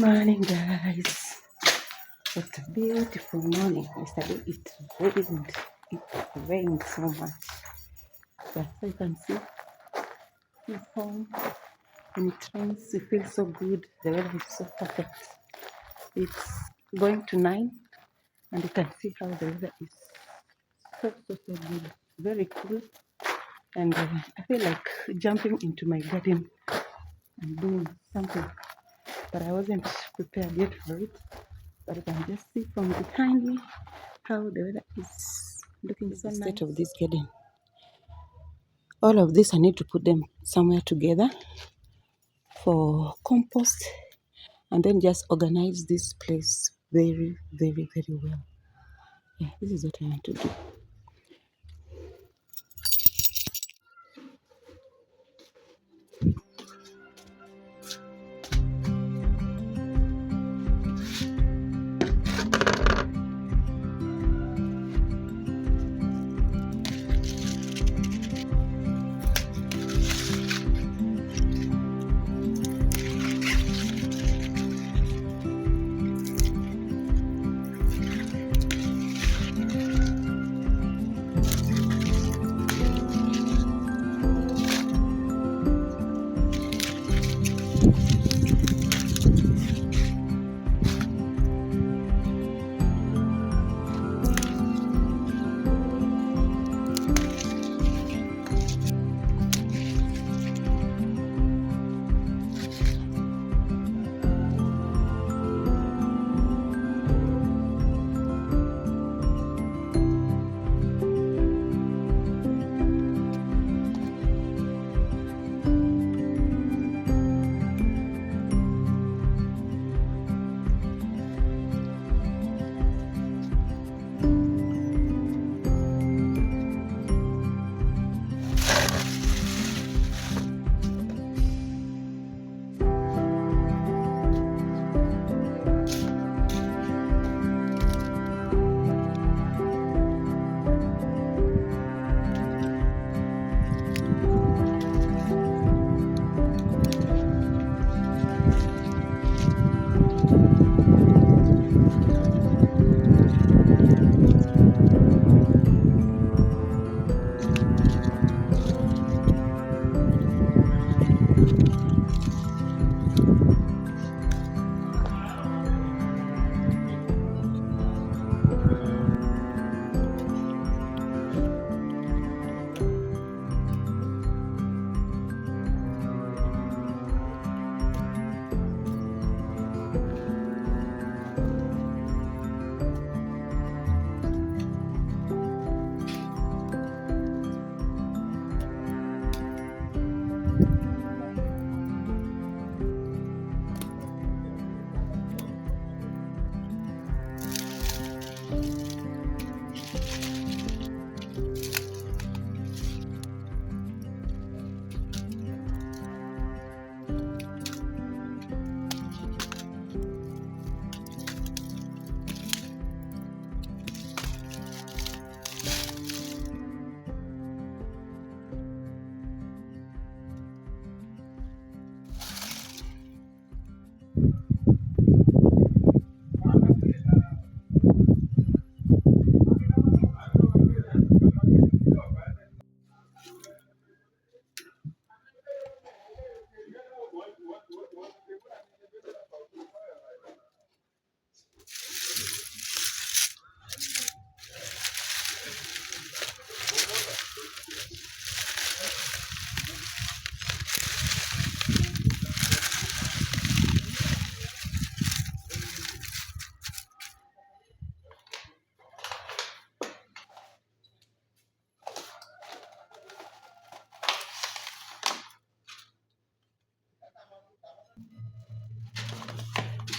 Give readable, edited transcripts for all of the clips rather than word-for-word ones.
Morning, guys. What a beautiful morning. Yesterday it rained so much. Yeah, so you can see this home. When it rains, it feels so good. The weather is so perfect. It's going to 9, and you can see how the weather is so good. Very cool. And I feel like jumping into my garden and doing something, but I wasn't prepared yet for it. But you can just see from behind me how the weather is looking so nice. The state of this garden. All of this, I need to put them somewhere together for compost, and then just organize this place very well. Yeah, this is what I want to do.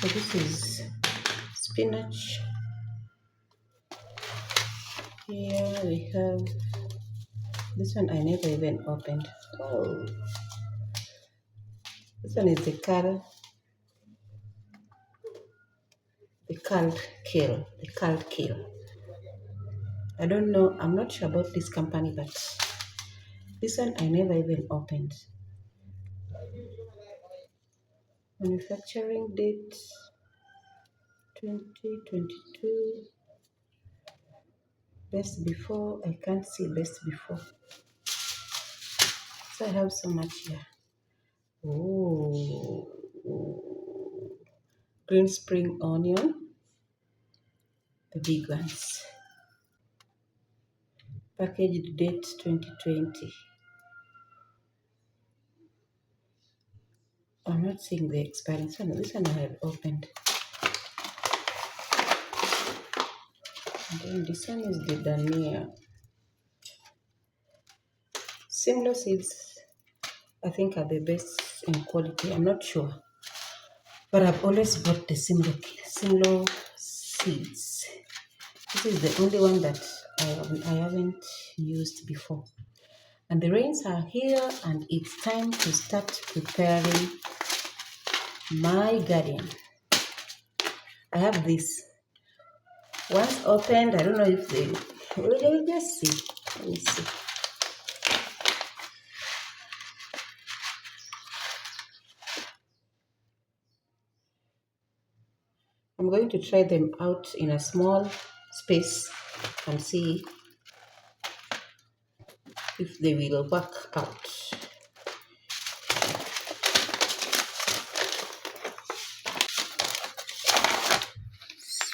So this is spinach. Here we have this one. I never even opened. Oh, this one is the curd kill. I don't know. I'm not sure about this company, but this one I never even opened. Manufacturing date 2022. Best before. I can't see best before. So I have so much here. Oh, green spring onion, the big ones. Packaged date 2020. I'm not seeing the expiring. So no, this one I have opened. And then this one is the Dania. Similar seeds, I think, are the best in quality. I'm not sure, but I've always bought the similar seeds. This is the only one that I haven't used before. And the rains are here, and it's time to start preparing my garden. I have this. Once opened, I don't know if they will just see. Let me see. I'm going to try them out in a small space and see if they will work out.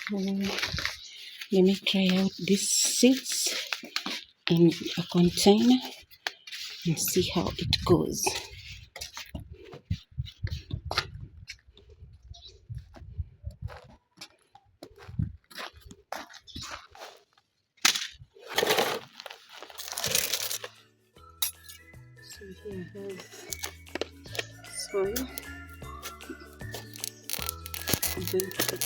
So let me try out these seeds in a container and see how it goes. So here I have soil. I'm going to put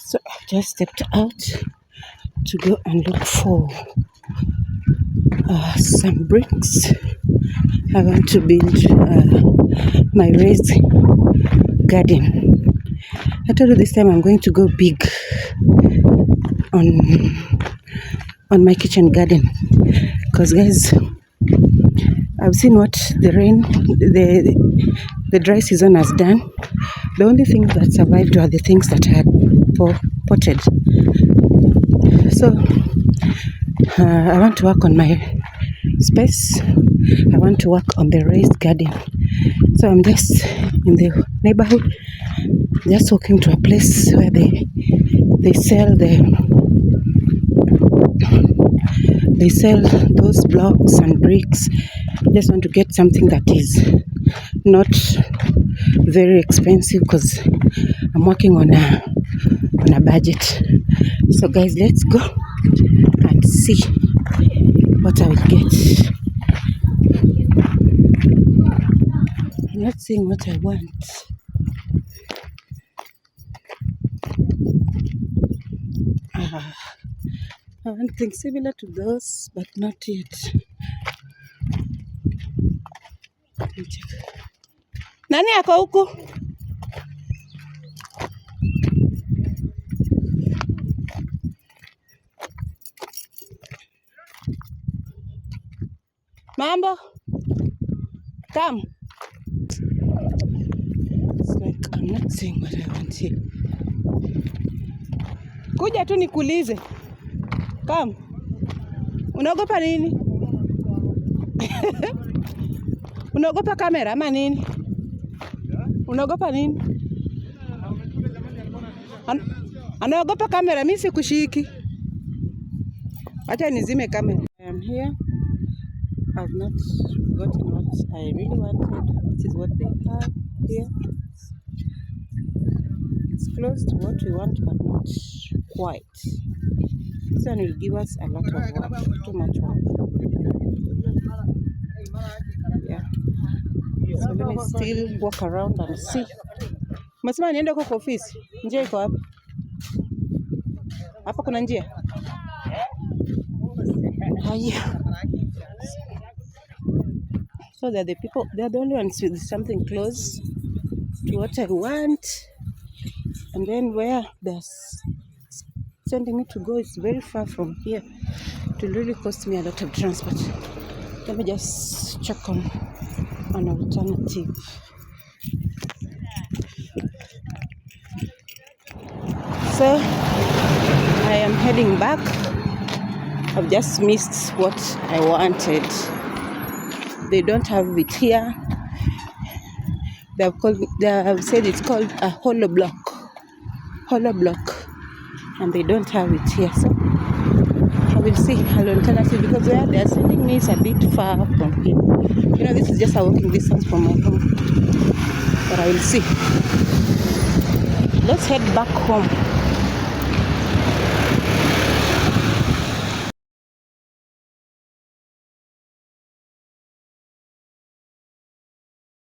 So I've just stepped out to go and look for some bricks. I want to build my raised garden. I told you this time I'm going to go big on my kitchen garden, because guys, I've seen what the dry season has done. The only things that survived are the things that I had potted. So I want to work on my space. I want to work on the raised garden. So I'm just in the neighborhood, just walking to a place where they sell those blocks and bricks. Just want to get something that is not very expensive, because I'm working on a budget. So guys, let's go and see what I will get. I'm not seeing what I want. I want things similar to those, but not yet. Nani ako huku? Mambo? Come. It's like I'm not saying what I want here. Kuja tu nikuulize. Come. Unaogopa nini? Unaogopa kamera ama nini? Unaogopa nini? Anaogopa kamera, mimi sikushiki. Acha nizime kamera. I am here. I've not gotten what I really wanted. This is what they have here. It's close to what we want, but not quite. This one will give us a lot of work, too much work. Yeah. So let me still walk around and see. Masema niende kwa ofisi. Njia iko wapi? Hapa kuna njia? Haya. So they're the only ones with something close to what I want. And then where they're sending me to go is very far from here. It will really cost me a lot of transport. Let me just check on an alternative. So I am heading back. I've just missed what I wanted. They don't have it here. They have said it's called a hollow block, and they don't have it here. So I will see an alternative, because where they are sending me is a bit far from here. You know, this is just a walking distance from my home, but I will see. Let's head back home.